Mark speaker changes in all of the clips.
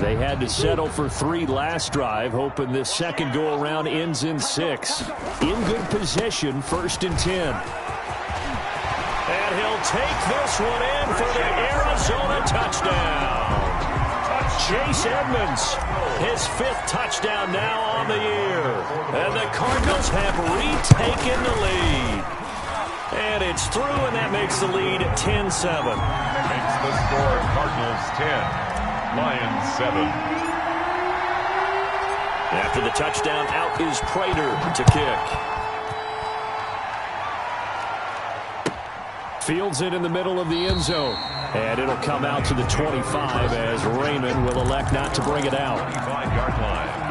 Speaker 1: They had to settle for 3 last drive, hoping this second go-around ends in 6. In good position, 1st and 10. And he'll take this one in for the Arizona touchdown. Chase Edmonds, his 5th touchdown now on the year. And the Cardinals have retaken the lead. And it's through, and that makes the lead 10-7.
Speaker 2: Makes the score Cardinals 10, Lions 7.
Speaker 1: After the touchdown, out is Prater to kick. Fields it in the middle of the end zone. And it'll come out to the 25 as Raymond will elect not to bring it out.
Speaker 2: 25-yard line.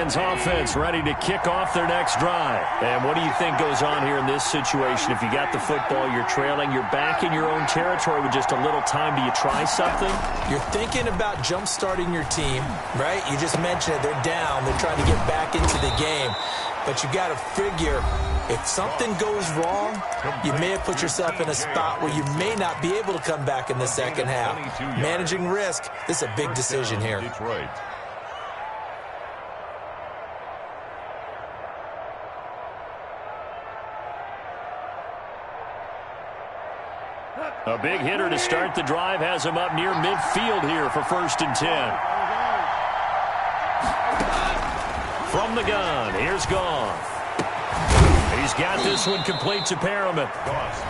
Speaker 1: Offense ready to kick off their next drive. And what do you think goes on here in this situation? If you got the football, you're trailing, you're back in your own territory with just a little time. Do you try something?
Speaker 3: You're thinking about jump-starting your team, right? You just mentioned it. They're down. They're trying to get back into the game. But you got to figure, if something goes wrong, you may have put yourself in a spot where you may not be able to come back in the second half. Managing risk, this is a big decision here.
Speaker 2: Detroit.
Speaker 1: A big hitter to start the drive has him up near midfield here for 1st and 10. From the gun, here's Goff. He's got this one complete to Perriman.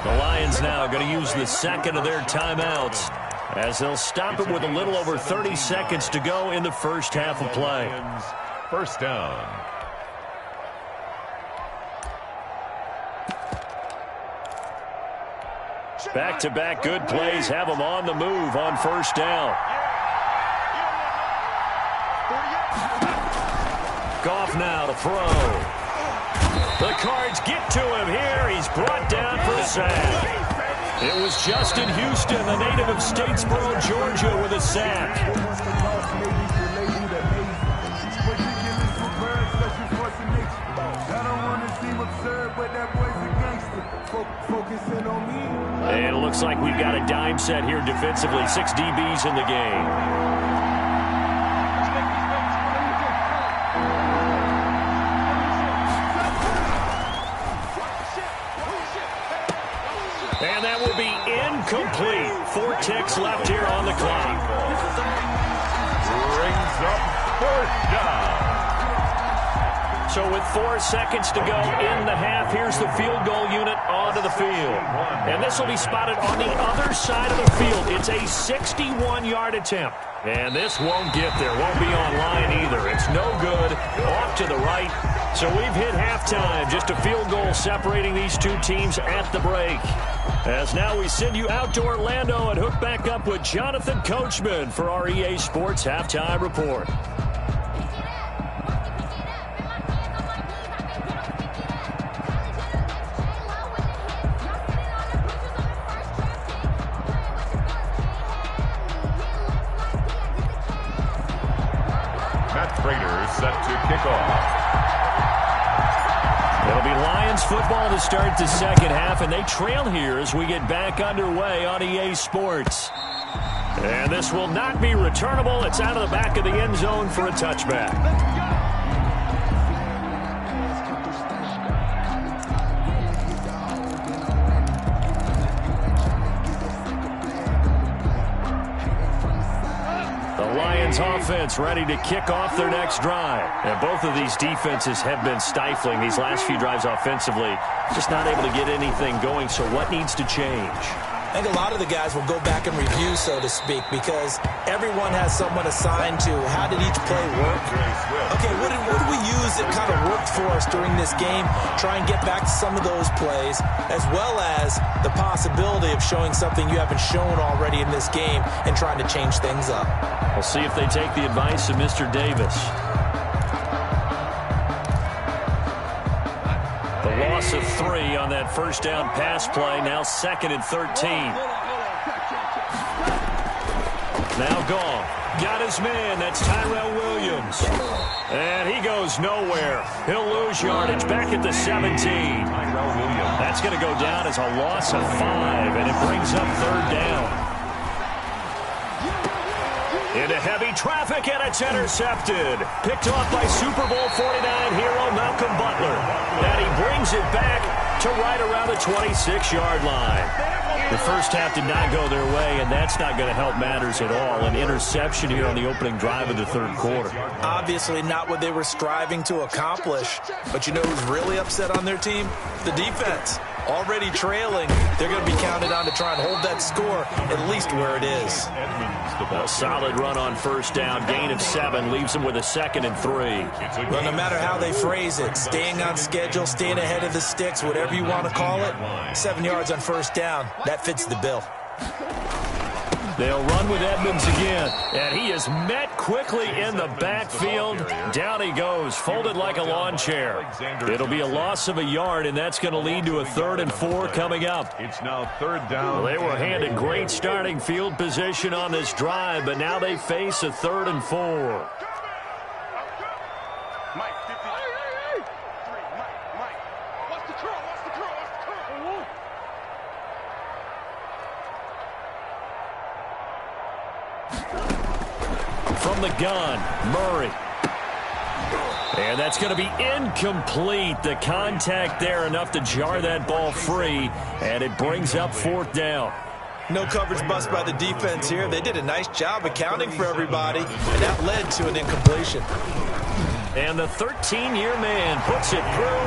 Speaker 1: The Lions now going to use the second of their timeouts as they'll stop it with a little over 30 seconds to go in the first half of play.
Speaker 2: First down.
Speaker 1: Back-to-back good plays have them on the move on 1st down. Goff now to throw. The Cards get to him here. He's brought down for a sack. It was Justin Houston, the native of Statesboro, Georgia, with a sack. And it looks like we've got a dime set here defensively. 6 DBs in the game. And that will be incomplete. 4 ticks left here on the clock.
Speaker 2: Brings up 4th down.
Speaker 1: So with 4 seconds to go in the half, here's the field goal unit onto the field. And this will be spotted on the other side of the field. It's a 61-yard attempt. And this won't get there. Won't be online either. It's no good. Off to the right. So we've hit halftime. Just a field goal separating these two teams at the break. As now we send you out to Orlando and hook back up with Jonathan Coachman for our EA Sports Halftime Report.
Speaker 2: Set to kick off.
Speaker 1: It'll be Lions football to start the second half, and they trail here as we get back underway on EA Sports. And this will not be returnable. It's out of the back of the end zone for a touchback. Offense ready to kick off their next drive. And both of these defenses have been stifling these last few drives offensively. Just not able to get anything going. So what needs to change?
Speaker 3: I think a lot of the guys will go back and review, so to speak, because everyone has someone assigned to how did each play work. Okay, what did we use that kind of worked for us during this game? Try and get back to some of those plays, as well as the possibility of showing something you haven't shown already in this game and trying to change things up.
Speaker 1: We'll see if they take the advice of Mr. Davis. The loss of 3 on that first down pass play. Now 2nd and 13. Now Goff. Got his man. That's Tyrell Williams. And he goes nowhere. He'll lose yardage back at the 17. That's going to go down as a loss of 5, and it brings up third down. Into heavy traffic, and it's intercepted. Picked off by Super Bowl 49 hero Malcolm Butler. And he brings it back to right around the 26-yard line. The first half did not go their way, and that's not going to help matters at all. An interception here on the opening drive of the third quarter.
Speaker 3: Obviously not what they were striving to accomplish. But you know who's really upset on their team? The defense. Already trailing, they're going to be counted on to try and hold that score at least where it is.
Speaker 1: A solid run on first down. Gain of 7 leaves them with a 2nd and 3.
Speaker 3: Well, no matter how they phrase it, staying on schedule, staying ahead of the sticks, whatever you want to call it, 7 yards on first down, that fits the bill.
Speaker 1: They'll run with Edmonds again, and he is met quickly in the backfield. Down he goes, folded like a lawn chair. It'll be a loss of a yard, and that's going to lead to a 3rd and 4 coming up.
Speaker 2: It's now 3rd down.
Speaker 1: Well, they were handed great starting field position on this drive, but now they face a 3rd and 4. From the gun, Murray. And that's going to be incomplete. The contact there enough to jar that ball free, and it brings up 4th down.
Speaker 3: No coverage bust by the defense here. They did a nice job accounting for everybody, and that led to an incompletion.
Speaker 1: And the 13-year man puts it through,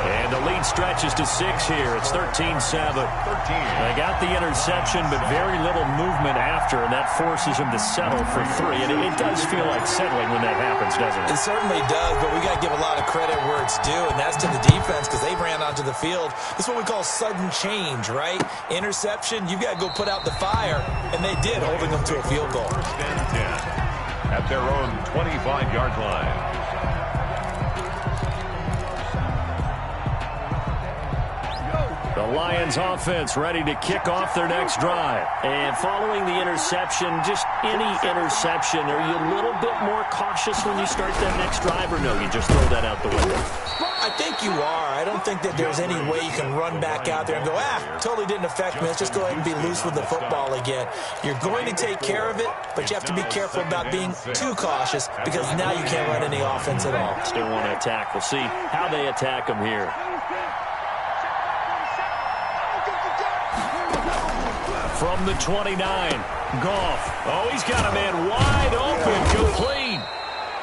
Speaker 1: and the lead stretches to 6 here. It's 13-7. They got the interception, but very little movement after, and that forces them to settle for 3. And it does feel like settling when that happens, doesn't it?
Speaker 3: It certainly does, but we got to give a lot of credit where it's due, and that's to the defense because they ran onto the field. This is what we call sudden change, right? Interception, you've got to go put out the fire, and they did, holding them to a field goal.
Speaker 2: 1st and 10 at their own 25-yard line.
Speaker 1: The Lions offense ready to kick off their next drive. And following the interception, just any interception, are you a little bit more cautious when you start that next drive, or no, you just throw that out the window?
Speaker 3: I think you are. I don't think that there's any way you can run back out there and go, totally didn't affect me. Let's just go ahead and be loose with the football again. You're going to take care of it, but you have to be careful about being too cautious because now you can't run any offense at all.
Speaker 1: Still want to attack. We'll see how they attack them here. From the 29, Goff. Oh, he's got a man wide open, complete.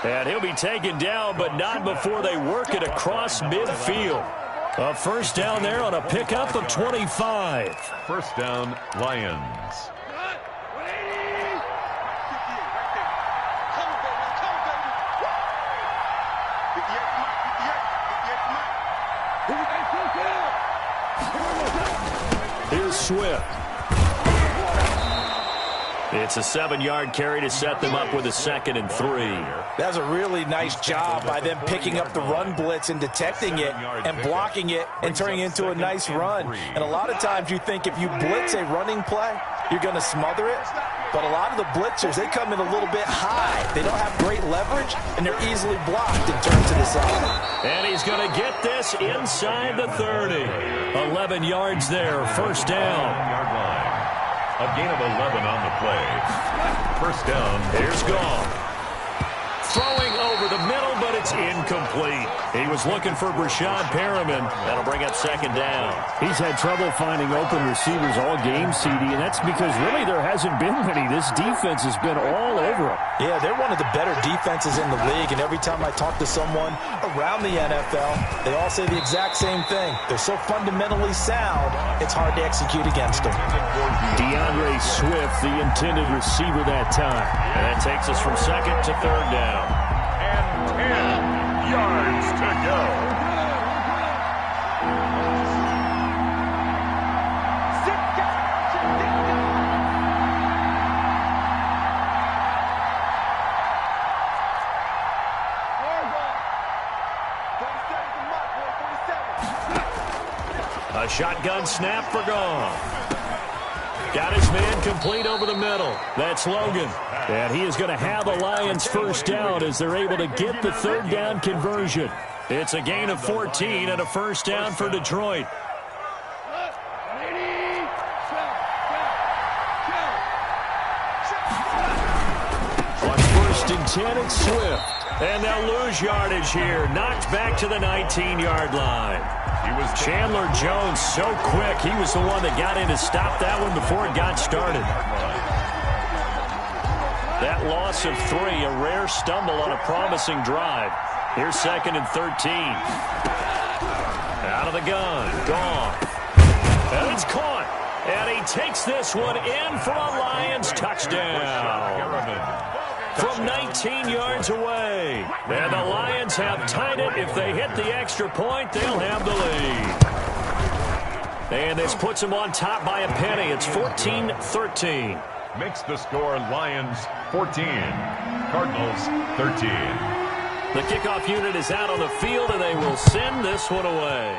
Speaker 1: And he'll be taken down, but not before they work it across midfield. A 1st down there on a pickup of 25.
Speaker 2: 1st down, Lions.
Speaker 1: Here's Swift. It's a 7-yard carry to set them up with a 2nd and 3.
Speaker 3: That's a really nice job by them picking up the run blitz and detecting it and blocking it and turning it into a nice run. And a lot of times you think if you blitz a running play, you're going to smother it. But a lot of the blitzers, they come in a little bit high. They don't have great leverage, and they're easily blocked and turned to the side.
Speaker 1: And he's going to get this inside the 30. 11 yards there, 1st down.
Speaker 2: A gain of 11 on the play. 1st down.
Speaker 1: Here's Goff. Throwing over the middle, but it's incomplete. He was looking for Brashad Perriman. That'll bring up 2nd down.
Speaker 4: He's had trouble finding open receivers all game, CD, and that's because really there hasn't been many. This defense has been all over him.
Speaker 3: Yeah, they're one of the better defenses in the league, and every time I talk to someone around the NFL, they all say the exact same thing. They're so fundamentally sound, it's hard to execute against them.
Speaker 1: DeAndre Swift, the intended receiver that time. And that takes us from 2nd to 3rd down.
Speaker 2: And 10 yards to go.
Speaker 1: A shotgun snap for Goff. Got his man complete over the middle. That's Logan. And he is going to have the Lions first down as they're able to get the third down conversion. It's a gain of 14 and a first down for Detroit. On 1st and 10, it's Swift. And they'll lose yardage here. Knocked back to the 19-yard line. Chandler Jones so quick. He was the one that got in to stop that one before it got started. That loss of 3, a rare stumble on a promising drive. Here's 2nd and 13. Out of the gun. Gone. And it's caught. And he takes this one in for a Lions touchdown. From 19 yards away. And the Lions have tied it. If they hit the extra point, they'll have the lead. And this puts them on top by a penny. It's 14-13.
Speaker 2: Makes the score Lions 14, Cardinals 13.
Speaker 1: The kickoff unit is out on the field, and they will send this one away.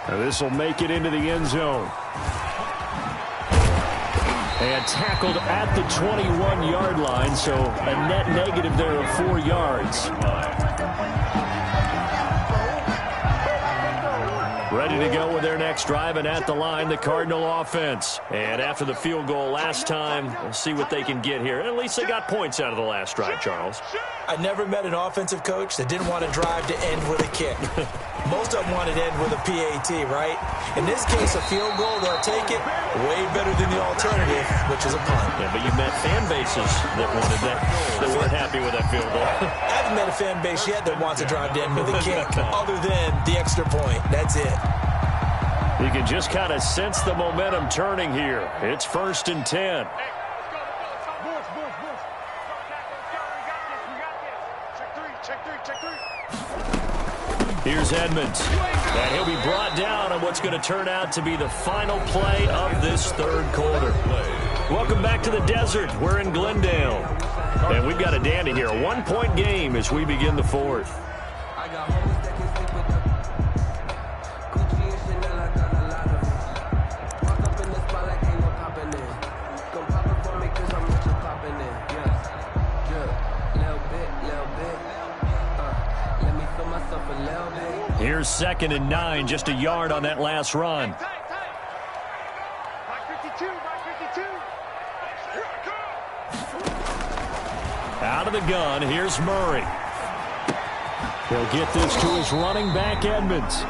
Speaker 4: Now this will make it into the end zone. And tackled at the 21-yard line, so a net negative there of 4 yards. Ready to go with their next drive, and at the line, the Cardinal offense. And after the field goal last time, we'll see what they can get here. And at least they got points out of the last drive, Charles.
Speaker 3: I never met an offensive coach that didn't want a drive to end with a kick. Most of them want it to end with a PAT, right? In this case, a field goal, they'll take it way better than the alternative, which is a punt.
Speaker 1: Yeah, but you've met fan bases that wanted that, that weren't happy with that field goal.
Speaker 3: I haven't met a fan base yet that wants a drive to end with a kick, other than the extra point. That's it.
Speaker 1: You can just kind of sense the momentum turning here. It's 1st and 10. Here's Edmonds. And he'll be brought down on what's going to turn out to be the final play of this third quarter. Welcome back to the desert. We're in Glendale. And we've got a dandy here. A 1-point game as we begin the fourth. Here's 2nd and 9, just a yard on that last run. Out of the gun, here's Murray. He'll get this to his running back, Edmonds.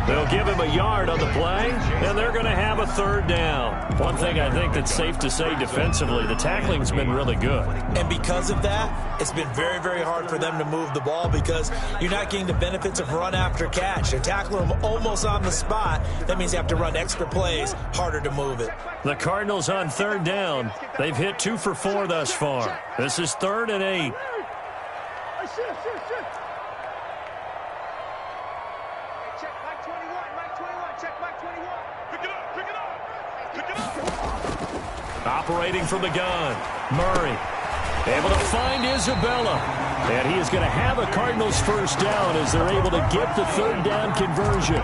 Speaker 1: They'll give him a yard on the play, and they're going to have a third down. One thing I think that's safe to say defensively, the tackling's been really good.
Speaker 3: And because of that, it's been very, very hard for them to move the ball because you're not getting the benefits of run after catch. They're tackling them almost on the spot. That means you have to run extra plays, harder to move it.
Speaker 1: The Cardinals on third down. They've hit 2 for 4 thus far. This is 3rd and 8. Operating from the gun, Murray able to find Isabella. And he is going to have a Cardinals first down as they're able to get the third down conversion.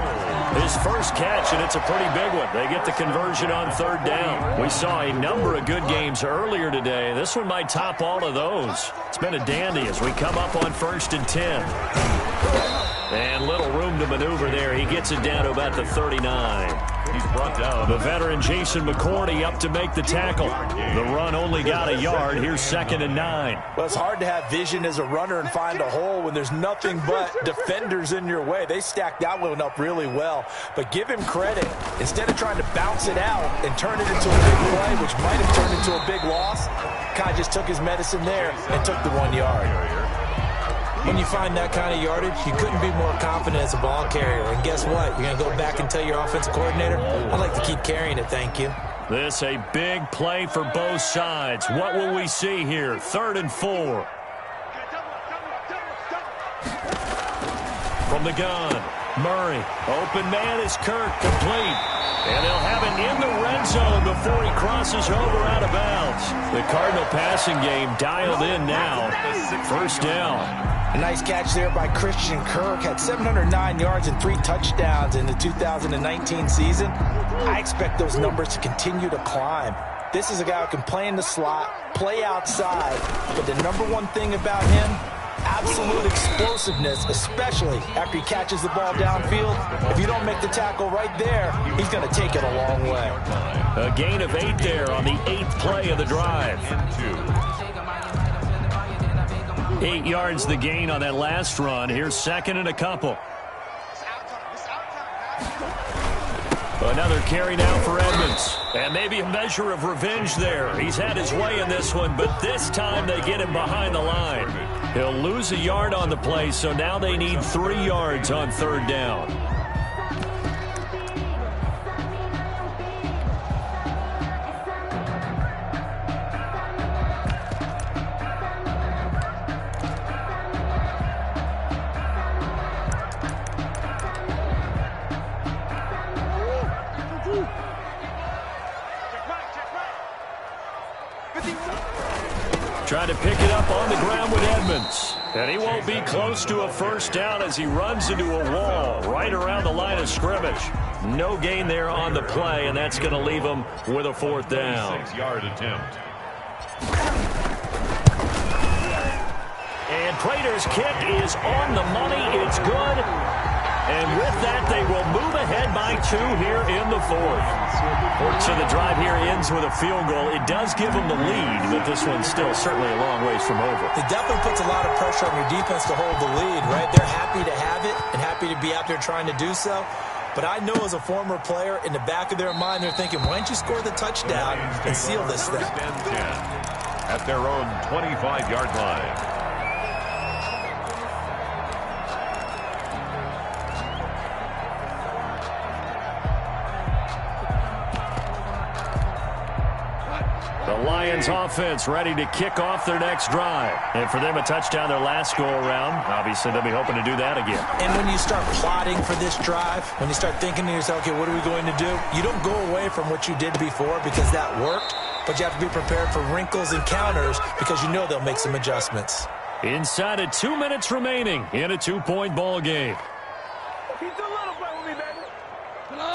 Speaker 1: His first catch, and it's a pretty big one. They get the conversion on third down. We saw a number of good games earlier today. This one might top all of those. It's been a dandy as we come up on 1st and 10. And little room to maneuver there. He gets it down to about the 39.
Speaker 2: He's brought down.
Speaker 1: The veteran Jason McCourty up to make the tackle. The run only got a yard. Here's 2nd and 9.
Speaker 3: Well, it's hard to have vision as a runner and find a hole when there's nothing but defenders in your way. They stacked that one up really well. But give him credit. Instead of trying to bounce it out and turn it into a big play, which might have turned into a big loss, Kai just took his medicine there and took the 1 yard. When you find that kind of yardage, you couldn't be more confident as a ball carrier. And guess what? You're going to go back and tell your offensive coordinator, I'd like to keep carrying it, thank you.
Speaker 1: This a big play for both sides. What will we see here? 3rd and 4. From the gun, Murray. Open man is Kirk, complete. And they'll have it in the red zone before he crosses over out of bounds. The Cardinal passing game dialed in now. First down.
Speaker 3: A nice catch there by Christian Kirk. Had 709 yards and 3 touchdowns in the 2019 season. I expect those numbers to continue to climb. This is a guy who can play in the slot, play outside, but the number one thing about him, absolute explosiveness, especially after he catches the ball downfield. If you don't make the tackle right there, he's going to take it a long way.
Speaker 4: A gain of 8 there on the 8th play of the drive. 8 yards the gain on that last run. Here's 2nd and a couple. Another carry now for Edmonds. And maybe a measure of revenge there. He's had his way in this one, but this time they get him behind the line. He'll lose a yard on the play, so now they need 3 yards on 3rd down. Trying to pick it up on the ground with Edmonds. And he won't be close to a 1st down as he runs into a wall right around the line of scrimmage. No gain there on the play, and that's going to leave him with a 4th down.
Speaker 2: 6-yard attempt.
Speaker 1: And Prater's kick is on the money. It's good. And with that, they will move ahead by 2 here in the 4th. So the drive here ends with a field goal. It does give them the lead, but this one's still certainly a long ways from over.
Speaker 3: It definitely puts a lot of pressure on your defense to hold the lead, right? They're happy to have it and happy to be out there trying to do so. But I know as a former player, in the back of their mind, they're thinking, why don't you score the touchdown and seal this thing?
Speaker 2: At their own 25-yard line.
Speaker 4: The Lions offense ready to kick off their next drive. And for them, a touchdown their last go-around. Obviously, they'll be hoping to do that again.
Speaker 3: And when you start plotting for this drive, when you start thinking to yourself, okay, what are we going to do? You don't go away from what you did before because that worked, but you have to be prepared for wrinkles and counters because you know they'll make some adjustments.
Speaker 4: Inside of 2 minutes remaining in a 2-point ball game.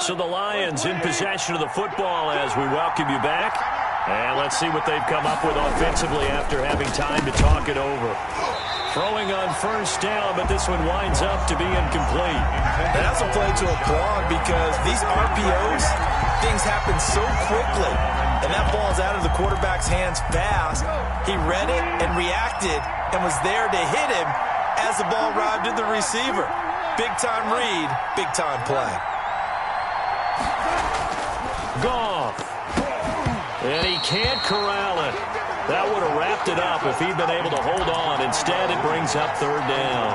Speaker 4: So the Lions in possession of the football as we welcome you back. And let's see what they've come up with offensively after having time to talk it over. Throwing on 1st down, but this one winds up to be incomplete.
Speaker 3: And that's a play to applaud because these RPOs, things happen so quickly. And that ball's out of the quarterback's hands fast. He read it and reacted and was there to hit him as the ball arrived at the receiver. Big-time read, big-time play.
Speaker 4: Goff. And he can't corral it. That would have wrapped it up if he'd been able to hold on. Instead, it brings up 3rd down.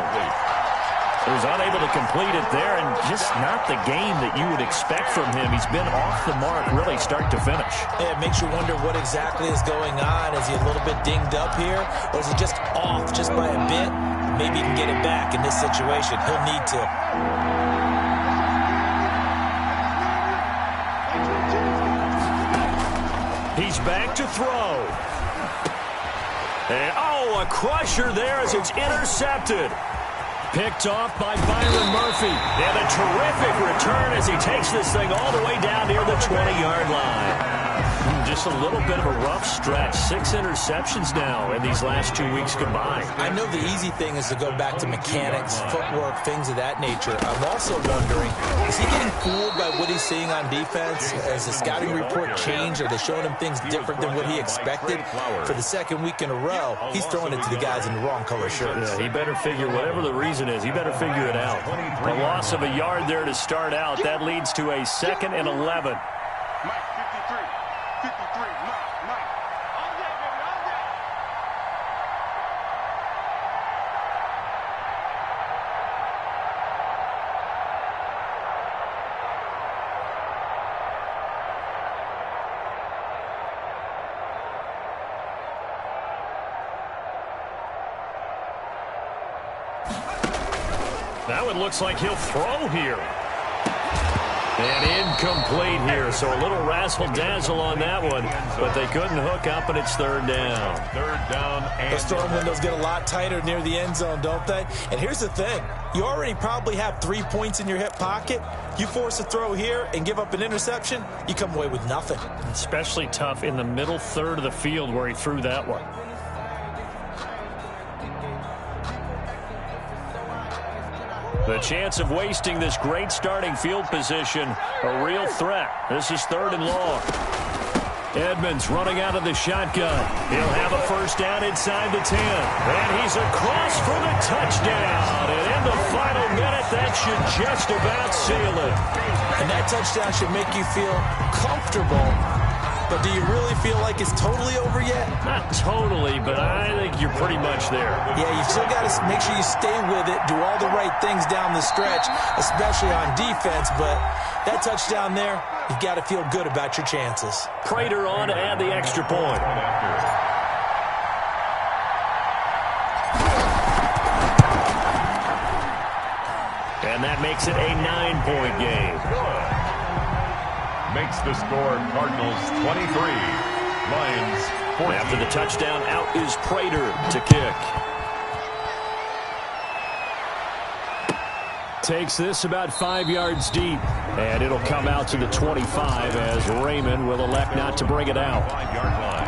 Speaker 4: He was unable to complete it there, and just not the game that you would expect from him. He's been off the mark really start to finish.
Speaker 3: Yeah, it makes you wonder what exactly is going on. Is he a little bit dinged up here, or is he just off just by a bit? Maybe he can get it back in this situation. He'll need to.
Speaker 4: He's back to throw. And, a crusher there as it's intercepted. Picked off by Byron Murphy. And a terrific return as he takes this thing all the way down near the 20-yard line. Just a little bit of a rough stretch. 6 interceptions now in these last 2 weeks combined.
Speaker 3: I know the easy thing is to go back to mechanics, footwork, things of that nature. I'm also wondering, is he getting fooled by what he's seeing on defense? Has the scouting report changed? Are they showing him things different than what he expected? For the 2nd week in a row, he's throwing it to the guys in the wrong color shirts.
Speaker 4: Yeah, he better figure, whatever the reason is, he better figure it out. A loss of a yard there to start out. That leads to a 2nd and 11. Now it looks like he'll throw here.
Speaker 1: And incomplete here, so a little razzle-dazzle on that one, but they couldn't hook up, and it's third down.
Speaker 2: Third down and
Speaker 3: Those throwing windows get a lot tighter near the end zone, don't they? And here's the thing. You already probably have 3 points in your hip pocket. You force a throw here and give up an interception, you come away with nothing.
Speaker 1: Especially tough in the middle third of the field where he threw that one. The chance of wasting this great starting field position, a real threat. This is third and long. Edmonds running out of the shotgun. He'll have a first down inside the 10. And he's across for the touchdown. And in the final minute, that should just about seal it.
Speaker 3: And that touchdown should make you feel comfortable. But do you really feel like it's totally over yet?
Speaker 1: Not totally, but I think you're pretty much there.
Speaker 3: Yeah, you still got to make sure you stay with it, do all the right things down the stretch, especially on defense. But that touchdown there, you've got to feel good about your chances.
Speaker 1: Prater on to add the extra point. And that makes it a 9-point game.
Speaker 2: makes the score Cardinals 23, Lions 14.
Speaker 1: After the touchdown, out is Prater to kick. Takes this about 5 yards deep, and it'll come out to the 25 as Raymond will elect not to bring it out.
Speaker 2: 5-yard line.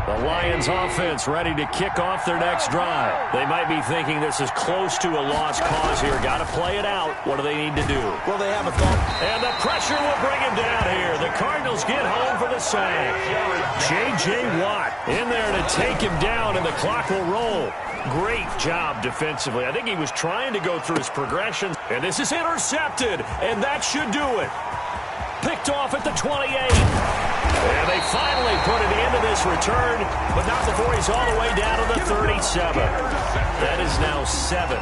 Speaker 1: The Lions offense ready to kick off their next drive. They might be thinking this is close to a lost cause here. Got to play it out. What do they need to do?
Speaker 3: Well, they have a thought.
Speaker 1: And the pressure will bring him down here. The Cardinals get home for the sack. J.J. Watt in there to take him down, and the clock will roll. Great job defensively. I think he was trying to go through his progression. And this is intercepted, and that should do it. Picked off at the 28. And they finally put an end to this return, but not before he's all the way down to the 37. That is now seven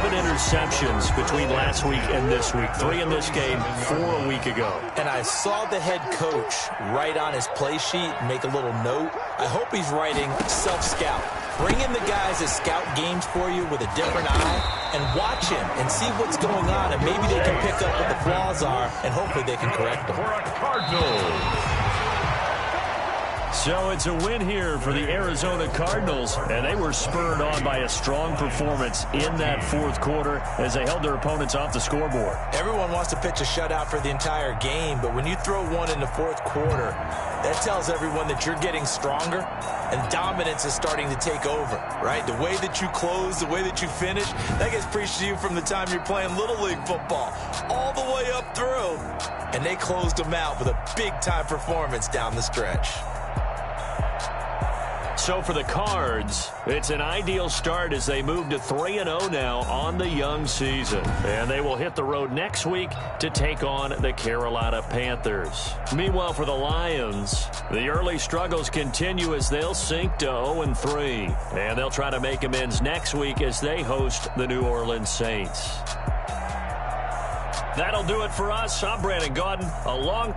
Speaker 1: interceptions between last week and this week. 3 in this game, 4 a week ago.
Speaker 3: And I saw the head coach write on his play sheet, make a little note. I hope he's writing self-scout. Bring in the guys that scout games for you with a different eye and watch him and see what's going on, and maybe they can pick up what the flaws are, and hopefully they can correct them.
Speaker 2: For a Cardinals.
Speaker 1: So it's a win here for the Arizona Cardinals, and they were spurred on by a strong performance in that fourth quarter as they held their opponents off the scoreboard.
Speaker 3: Everyone wants to pitch a shutout for the entire game, but when you throw one in the fourth quarter, that tells everyone that you're getting stronger and dominance is starting to take over, right? The way that you close, the way that you finish, that gets preached to you from the time you're playing Little League football all the way up through. And they closed them out with a big-time performance down the stretch.
Speaker 1: So for the Cards, it's an ideal start as they move to 3-0 now on the young season. And they will hit the road next week to take on the Carolina Panthers. Meanwhile, for the Lions, the early struggles continue as they'll sink to 0-3. And they'll try to make amends next week as they host the New Orleans Saints. That'll do it for us. I'm Brandon Gaudin, along